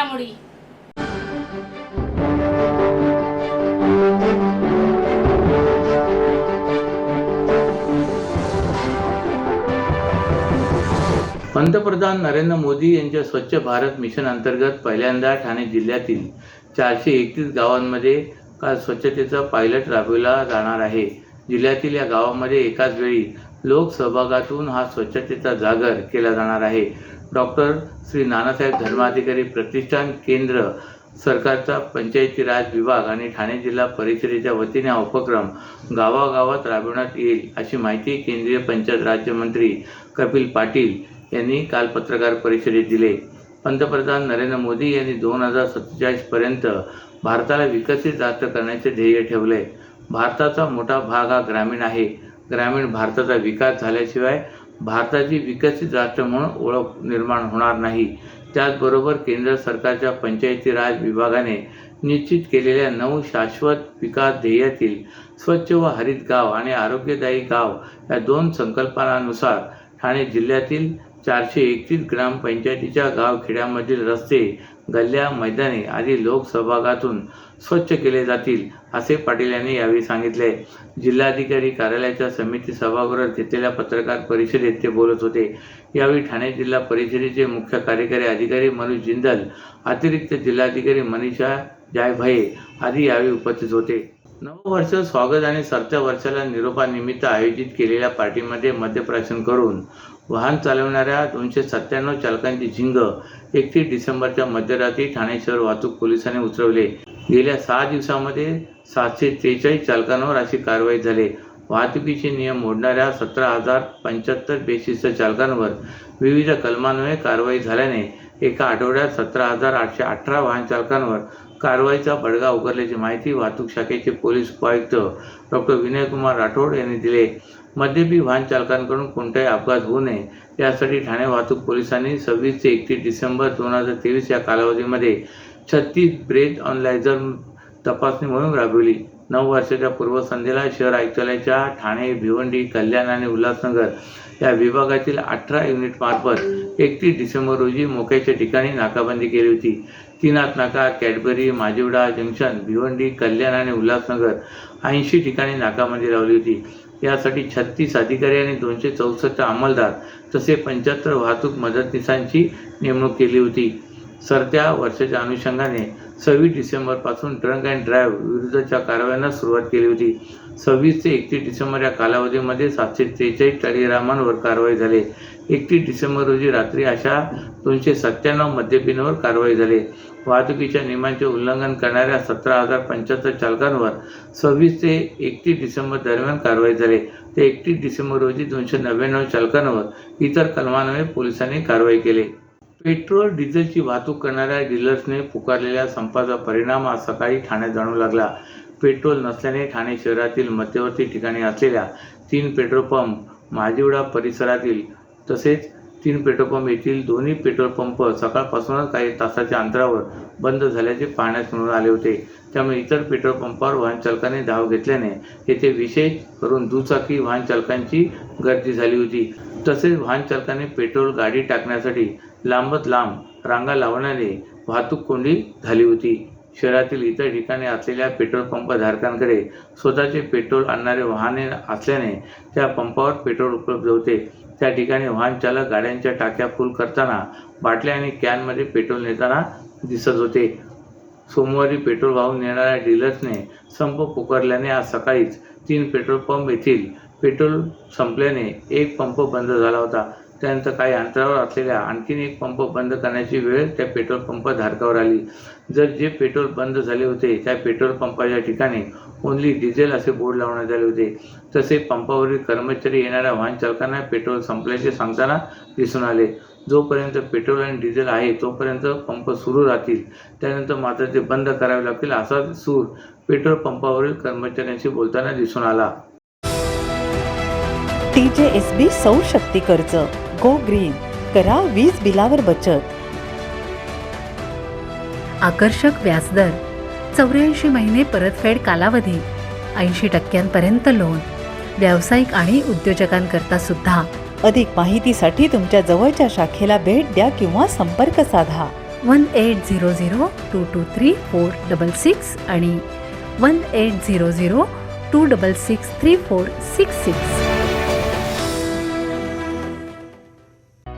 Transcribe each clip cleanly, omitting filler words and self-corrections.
घडामोडी. पंतप्रधान नरेंद्र मोदी यांच्या स्वच्छ भारत मिशन अंतर्गत पहिल्यांदा ठाणे जिल्ह्यातील 431 गावांमध्ये काल स्वच्छतेचा पायलट राबविला जाणार आहे. जिल्ह्यातील या गावांमध्ये एकाच वेळी लोकसहभागातून हा स्वच्छतेचा जागर केला जाणार आहे. डॉक्टर श्री नानासाहेब धर्माधिकारी प्रतिष्ठान, केंद्र सरकारचा पंचायती राज विभाग आणि ठाणे जिल्हा परिषदेच्या वतीने हा उपक्रम गावागावात राबविण्यात येईल, अशी माहिती केंद्रीय पंचायत राज्यमंत्री कपिल पाटील यांनी काल पत्रकार परिषदेत दिले. पंतप्रधान नरेंद्र मोदी यांनी 2047 पर्यंत भारताला विकसित राष्ट्र करण्याचे ध्येय ठेवले. भारताचा मोठा भाग हा ग्रामीण आहे. ग्रामीण भारताचा विकास झाल्याशिवाय भारताची विकसित राष्ट्र म्हणून ओळख निर्माण होणार नाही. त्याचबरोबर केंद्र सरकारच्या पंचायती राज विभागाने निश्चित केलेल्या 9 शाश्वत विकास ध्येयातील स्वच्छ व हरित गाव आणि आरोग्यदायी गाव या 2 संकल्पनांनुसार ठाणे जिल्ह्यातील 431 ग्रामपंचायतीच्या गावखेड्यामधील रस्ते, गल्ल्या, मैदाने आदी लोकसहभागातून स्वच्छ केले जातील, असे पाटील यांनी यावेळी सांगितले. जिल्हाधिकारी कार्यालयाच्या समिती सभागृहात घेतलेल्या पत्रकार परिषदेत ते बोलत होते. यावेळी ठाणे जिल्हा परिषदेचे मुख्य कार्यकारी अधिकारी मनोज जिंदल, अतिरिक्त जिल्हाधिकारी मनीषा जायभाये आदी यावेळी उपस्थित होते. नववर्ष स्वागत आणि सरत्या वर्षाला निरोपानिमित्त आयोजित केलेल्या पार्टीमध्ये मद्यप्राशन करून वाहन चालवणाऱ्या 297 चालकांची झिंग 31 डिसेंबरच्या मध्यरात्री ठाणे शहर वाहतूक पोलिसांनी उतरवले. गेल्या 6 दिवसांमध्ये 743 चालकांवर अशी कारवाई झाली. वाहतुकीचे नियम मोडणाऱ्या 17,075 बेशिस्त चालकांवर विविध कलमान्वये कारवाई झाल्याने एका आठवड्यात 17,818 वाहन चालकांवर कारवाईचा बडगा उगारल्याची माहिती वाहतूक शाखेचे पोलीस उपायुक्त डॉक्टर विनयकुमार राठोड यांनी दिले. मद्यपी वाहन चालकांकडून कोणताही अपघात होऊ नये यासाठी ठाणे वाहतूक पोलिसांनी 26 ते 31 डिसेंबर 2023 या कालावधीमध्ये 36 ब्रेथ अनलायझर तपासणी मोहीम राबविली. 9 वर्षाच्या पूर्वसंध्येला शहर आयुक्तालयाच्या ठाणे, भिवंडी, कल्याण आणि उल्हासनगर या विभागातील 18 युनिटमार्फत 31 डिसेंबर रोजी मोक्याच्या ठिकाणी नाकाबंदी केली होती. तीनाथ नाका, कॅडबरी, माजिवडा जंक्शन, भिवंडी, कल्याण आणि उल्हासनगर 80 ठिकाणी नाकाबंदी लावली होती. यासाठी 36 अधिकारी आणि 264 अंमलदार तसे 75 वाहतूक मदतनीसांची नेमणूक केली होती. सरत्या वर्षाच्या अनुषंगाने 26 डिसेंबरपासून ड्रंक अँड ड्राईव्ह विरुद्धच्या कारवायांना सुरुवात केली होती. 26 ते 31 डिसेंबर या कालावधीमध्ये 743 टळीरामांवर कारवाई झाली. 31 डिसेंबर रोजी रात्री अशा 297 मद्यपींवर कारवाई झाली. वाहतुकीच्या नियमांचे उल्लंघन करणाऱ्या 17,075 चालकांवर 26 ते 31 डिसेंबर दरम्यान कारवाई झाली. ते 31 डिसेंबर रोजी 299 चालकांवर इतर कलमान्वये पोलिसांनी कारवाई केली. पेट्रोल डिझेलची वाहतूक करणाऱ्या डीलर्सने पुकारलेल्या संपाचा परिणाम आज सकाळी ठाण्यात जाणवू लागला. पेट्रोल नसल्याने ठाणे शहरातील मध्यवर्ती ठिकाणी असलेल्या 3 पेट्रोल पंप, माजिवडा परिसरातील तसेच 3 पेट्रोल पंप येथील दोन्ही पेट्रोल पंप सकाळपासूनच काही तासाच्या अंतरावर बंद झाल्याचे पाहण्यास मिळून आले होते. त्यामुळे इतर पेट्रोल पंपावर वाहन चालकांनी धाव घेतल्याने येथे विशेष करून दुचाकी वाहन चालकांची गर्दी झाली होती. तसेच वाहन चालकांनी पेट्रोल गाडी टाकण्यासाठी लांबच लांब रांगा लावण्याने वाहतूक कोंडी झाली होती. शहरातील इतर ठिकाणी असलेल्या पेट्रोल पंप धारकांकडे स्वतःचे पेट्रोल आणणारे वाहने असल्याने त्या पंपावर पेट्रोल उपलब्ध होते. त्या ठिकाणी वाहन चालक गाड्यांच्या टाक्या फुल करताना बाटल्या आणि कॅनमध्ये पेट्रोल नेताना दिसत होते. सोमवारी पेट्रोल वाहून नेणाऱ्या डीलर्सने संप पुकारल्याने आज सकाळीच 3 पेट्रोल पंप येथील पेट्रोल संपल्याने एक पंप बंद झाला होता. त्यानंतर काही अंतरावर असलेल्या आणखीन एक पंप बंद करण्याची वेळ त्या पेट्रोल पंप धारकावर आली. जर जे पेट्रोल बंद झाले होते त्या पेट्रोल पंपाच्या ठिकाणी ओन्ली डिझेल असे बोर्ड लावण्यात आले होते. तसे पंपावरील कर्मचारी येणाऱ्या वाहन चालकांना पेट्रोल संपल्याचे सांगताना दिसून आले. जोपर्यंत पेट्रोल आणि डिझेल आहे तोपर्यंत पंप सुरू राहतील, त्यानंतर मात्र ते बंद करावे लागतील, असा सूर पेट्रोल पंपावरील कर्मचाऱ्यांशी बोलताना दिसून आला. TJSB सौर शक्ती कर्ज, गो ग्रीन, करा वीज बिलावर बचत. आकर्षक व्याजदर, 84 महिने परतफेड कालावधी, 80% लोन, व्यावसायिक आणि उद्योजकांकरता सुद्धा. अधिक माहितीसाठी तुमच्या जवळच्या शाखेला भेट द्या किंवा संपर्क साधा. 1800-223-466 आणि 1800-266-3466.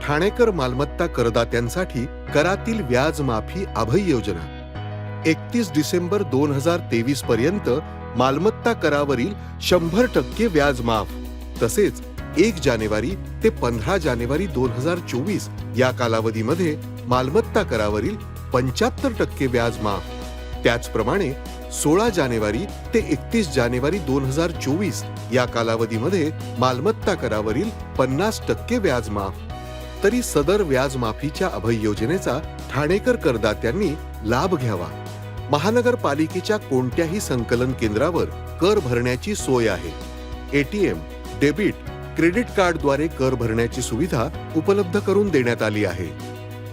ठाणेकर मालमत्ता करदात्यांसाठी करातील व्याज माफी अभय योजना 31 डिसेंबर 2023 पर्यंत मालमत्ता करावरील 100% व्याज माफ. तसेच 1 जानेवारी ते 15 जानेवारी 2024 या कालावधीमध्ये मालमत्ता करावरील 75% व्याज माफ. त्याचप्रमाणे 16 जानेवारी ते 31 जानेवारी 2024 या कालावधीमध्ये मालमत्ता करावरील 50% व्याज माफ. तरी सदर व्याज माफीच्या अभय योजनेचा ठाणेकर करदात्यांनी लाभ घ्यावा. महानगरपालिकेच्या कोणत्याही संकलन केंद्रावर कर भरण्याची सोय आहे. एटीएम, डेबिट, क्रेडिट कार्डद्वारे कर भरण्याची सुविधा उपलब्ध करून देण्यात आली आहे.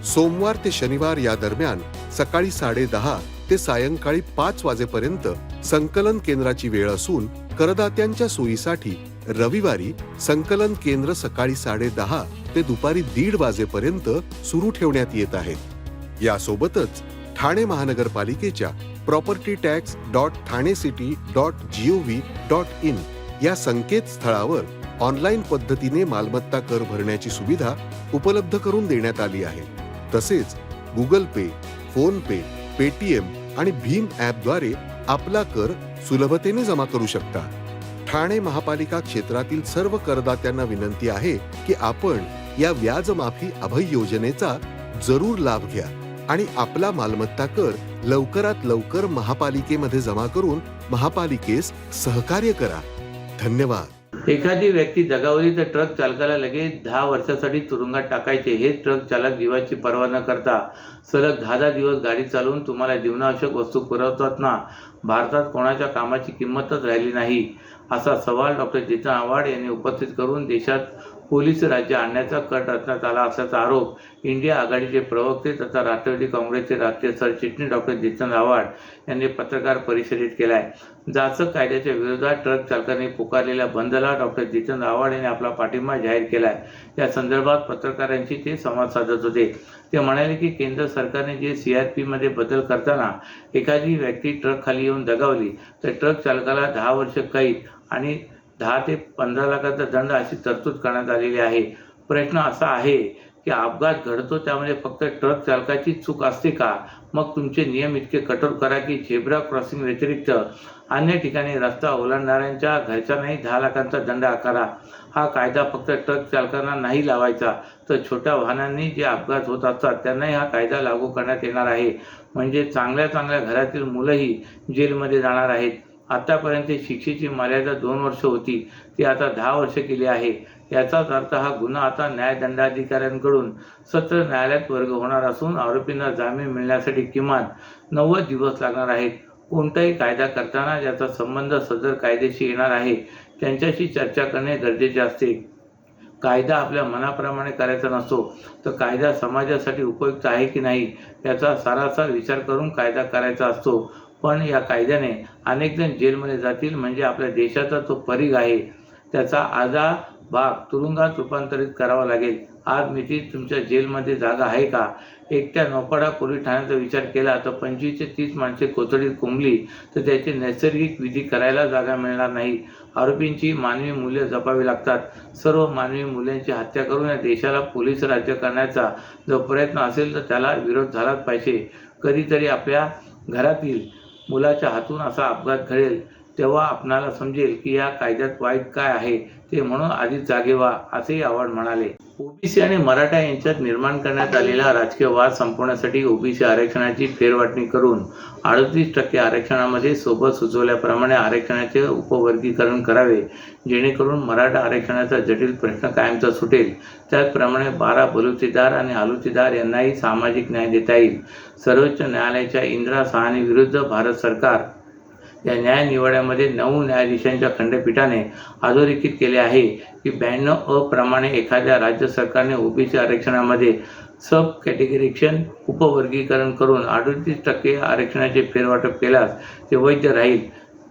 सोमवार ते शनिवार या दरम्यान सकाळी 10:30 ते सायंकाळी 5 वाजेपर्यंत संकलन केंद्राची वेळ असून करदात्यांच्या सोयीसाठी रविवारी संकलन केंद्र सकाळी 10:30 ते दुपारी 1:30 वाजेपर्यंत सुरू ठेवण्यात येत आहेत. यासोबतच ठाणे महानगरपालिकेच्या propertytax.thanecity.gov.in या संकेतस्थळावर ऑनलाईन पद्धतीने मालमत्ता कर भरण्याची सुविधा उपलब्ध करून देण्यात आली आहे. तसेच गुगल पे, फोन पे, पेटीएम आणि भीम ॲपद्वारे आपला कर सुलभतेने जमा करू शकता. ठाणे महापालिका क्षेत्रातील सर्व करदात्यांना विनंती आहे की आपण या व्याज माफी अभय योजनेचा जरूर लाभ घ्या आणि आपला मालमत्ता कर लवकरात लवकर महापालिकेमध्ये जमा करून महापालिकेस सहकार्य करा. धन्यवाद. एखादी व्यक्ती दगावली तर ट्रक चालकाला लगेच 10 वर्षासाठी तुरुंगात टाकायचे. हे ट्रक चालक जीवाची पर्वा न करता सलग 10 दिवस गाडी चालवून तुम्हाला जीवनावश्यक वस्तू पुरवतात ना. भारतात कोणाच्या कामाची किंमतच राहिली नाही, असा सवाल डॉक्टर जितेंद्र आव्हाड यांनी उपस्थित करून देशात पोलीस राज्य आणण्याचा कट रचण्यात आला असल्याचा आरोप इंडिया आघाडीचे प्रवक्ते तथा राष्ट्रवादी काँग्रेसचे राष्ट्रीय सरचिटणीस डॉक्टर जितेंद्र आव्हाड यांनी पत्रकार परिषदेत केला आहे. जाचक कायद्याच्या विरोधात ट्रक चालकांनी पुकारलेल्या बंदला डॉक्टर जितेंद्र आव्हाड यांनी आपला पाठिंबा जाहीर केला आहे. या संदर्भात पत्रकारांशी ते संवाद साधत होते. ते म्हणाले की केंद्र सरकारने जे CRP बदल करताना एखादी व्यक्ती ट्रक खाली येऊन दगावली तर ट्रक चालकाला 10 वर्ष कैद आणि 10 ते 15 लाखाचा दंड अशी तरतूद करण्यात आलेली आहे. प्रश्न असा आहे की अपघात घडतो त्यामध्ये फक्त ट्रक चालकाची चूक असते का? मग तुमचे नियम इतके कठोर करा की झेब्रा क्रॉसिंग व्यतिरिक्त अन्य ठिकाणी रस्ता ओलांडणाऱ्यांच्या घरच्यांनाही 10 लाखांचा दंड आकारा. हा कायदा फक्त ट्रक चालकांना नाही लावायचा तर छोट्या वाहनांनी जे अपघात होत असतात त्यांनाही हा कायदा लागू करण्यात येणार आहे. म्हणजे चांगल्या घरातील मुलंही जेलमध्ये जाणार आहेत. आतापर्यंत शिक्षेची मर्यादा 2 वर्ष होती, ती आता 10 वर्ष केली आहे. याचाच अर्थ हा गुन्हा आता न्यायदंडाधिकाऱ्यांकडून सत्र न्यायालयात वर्ग होणार असून आरोपींना जामीन मिळण्यासाठी किमान 90 दिवस लागणार आहेत. कोणताही कायदा करताना ज्याचा संबंध सदर कायद्याशी येणार आहे त्यांच्याशी चर्चा करणे गरजेचे असते. कायदा आपल्या मनाप्रमाणे करायचा नसतो, तर कायदा समाजासाठी उपयुक्त आहे की नाही याचा सारासार विचार करून कायदा करायचा असतो. पण या कायद्याने अनेक जण जेलमध्ये जातील म्हणजे आपल्या देशाचा तो परीघ आहे त्याचा अर्धा भाग तुरुंगात रूपांतरित करावा लागेल. आज मितीत तुमच्या जेलमध्ये जागा आहे का? एकट्या नौपाडा पोलीस ठाण्याचा विचार केला तर 25 ते 30 माणसे कोथळीत कोंबली तर त्याचे नैसर्गिक विधी करायला जागा मिळणार नाही. आरोपींची मानवी मूल्य जपावी लागतात. सर्व मानवी मूल्यांची हत्या करून या देशाला पोलीस राज्य करण्याचा जो प्रयत्न असेल तर त्याला विरोध झालाच पाहिजे. कधीतरी आपल्या घरातील मुलाच्या हातून असा अपघात घडेल तेव्हा आपणाला समजेल की या कायद्यात वाईट काय आहे ते. म्हणून आधीच जागे व्हा, असेही आव्हाड म्हणाले. ओबीसी आणि मराठा यांच्यात निर्माण करण्यात आलेला राजकीय वाद संपवण्यासाठी ओबीसी आरक्षणाची फेरवाटणी करून 38% आरक्षणामध्ये सोबत सुचवल्याप्रमाणे आरक्षणाचे उपवर्गीकरण करावे, जेणेकरून मराठा आरक्षणाचा जटिल प्रश्न कायमचा सुटेल. त्याचप्रमाणे 12 बलुतेदार आणि आलुतेदार यांनाही सामाजिक न्याय देता येईल. सर्वोच्च न्यायालयाच्या इंदिरा साहनी विरुद्ध भारत सरकार या न्याय निवाड्यामध्ये 9 न्यायाधीशांच्या खंडपीठाने अधोरेखित केले आहे की 92 प्रमाणे एखाद्या राज्य सरकारने ओबीसी आरक्षणामध्ये सब कॅटेगरीशन उपवर्गीकरण करून 38% आरक्षणाचे फेरवाटप केल्यास ते वैध राहील,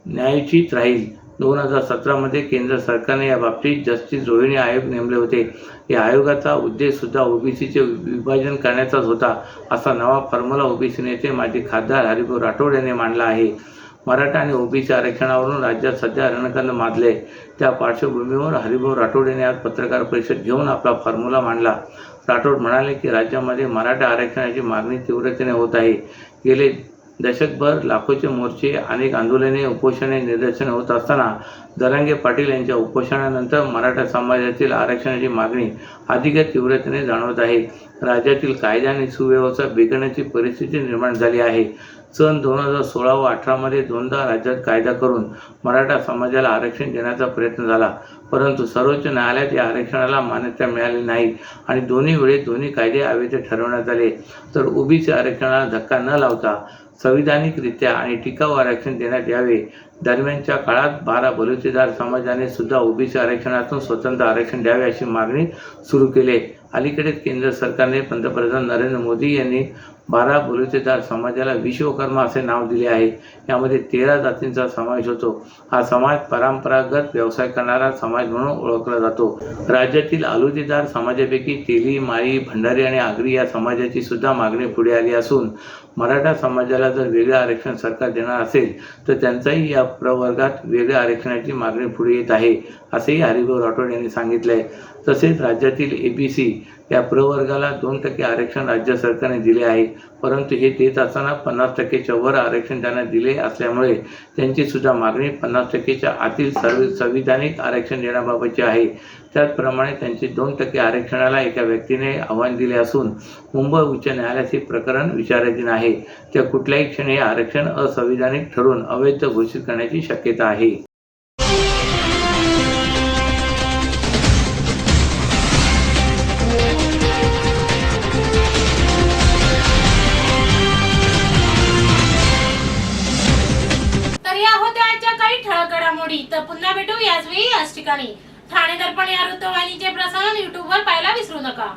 न्यायोचित राहील. 2017 मध्ये केंद्र सरकारने या बाबतीत जस्टिस रोहिणी आयोग नेमले होते. या आयोगाचा उद्देश सुद्धा ओबीसीचे विभाजन करण्याचाच होता, असा नवा फॉर्म्युला ओबीसी नेते माजी खासदार हरिभाऊ राठोड यांनी मांडला आहे. मराठा आणि ओबीसी आरक्षणावरून राज्यात सध्या रणकंद माजले. त्या पार्श्वभूमीवर हरिभाऊ राठोड यांनी आज पत्रकार परिषद घेऊन आपला फॉर्म्युला मांडला. राठोड म्हणाले की राज्यामध्ये मराठा आरक्षणाची मागणी तीव्रतेने होत आहे. गेले दशकभर लाखोचे मोर्चे, अनेक आंदोलने, उपोषणे, निदर्शने होत असताना जरांगे पाटील यांच्या उपोषणानंतर मराठा समाजातील आरक्षणाची मागणी अधिक तीव्रतेने जाणवत आहे. राज्यातील कायदा आणि सुव्यवस्था बिघडण्याची परिस्थिती निर्माण झाली आहे. सन 2016 व 18 मध्ये दोनदा राज्यात कायदा करून मराठा समाजाला आरक्षण देण्याचा प्रयत्न झाला, परंतु सर्वोच्च न्यायालयात या आरक्षणाला मान्यता मिळाली नाही आणि दोन्ही वेळी दोन्ही कायदे अवैध ठरवण्यात आले. तर ओबीसी आरक्षणाला धक्का न लावता संविधानिकरित्या आणि टिकाऊ आरक्षण देण्यात यावे. दरम्यानच्या काळात 12 बलुतेदार समाजाने सुद्धा ओबीसी आरक्षणातून स्वतंत्र आरक्षण द्यावे अशी मागणी सुरू केली. अलीकडेच केंद्र सरकारने पंतप्रधान नरेंद्र मोदी यांनी 12 बलुतेदार समाजाला विश्वकर्मा असे नाव दिले आहे. यामध्ये 13 जातींचा समावेश होतो. हा समाज परंपरागत व्यवसाय करणारा समाज म्हणून ओळखला जातो. राज्यातील आलुतेदार समाजापैकी तेली, माळी, भंडारी आणि आगरी या समाजाची सुद्धा मागणी पुढे आली असून मराठा समाजाला जर वेगळे आरक्षण सरकार देणार असेल तर त्यांचाही या प्रवर्गात वेगळ्या आरक्षणाची मागणी पुढे येत आहे, असेही हरिभाऊ राठोड यांनी सांगितले. तसेच राज्यातील एबीसी या प्रवर्गाला 2% आरक्षण राज्य सरकारने दिले आहे, परंतु हे देत असताना 50%च्या वर आरक्षण त्यांना दिले असल्यामुळे त्यांची सुद्धा मागणी 50%च्या आतील संविधानिक आरक्षण देण्याबाबतची आहे. त्याचप्रमाणे त्यांचे 2% आरक्षणाला एका व्यक्तीने आव्हान दिले असून मुंबई उच्च न्यायालयात हे प्रकरण विचाराधीन आहे. त्या कुठल्याही क्षणी हे आरक्षण असंविधानिक ठरून अवैध घोषित करण्याची शक्यता आहे. तर या होत्या आजच्या काही ठळक घडामोडी. तर पुन्हा भेटू याच वेळी याच ठिकाणी. ठाणे दर्पण या वृत्तवाहिनीचे प्रसारण YouTube वर पाहायला विसरू नका.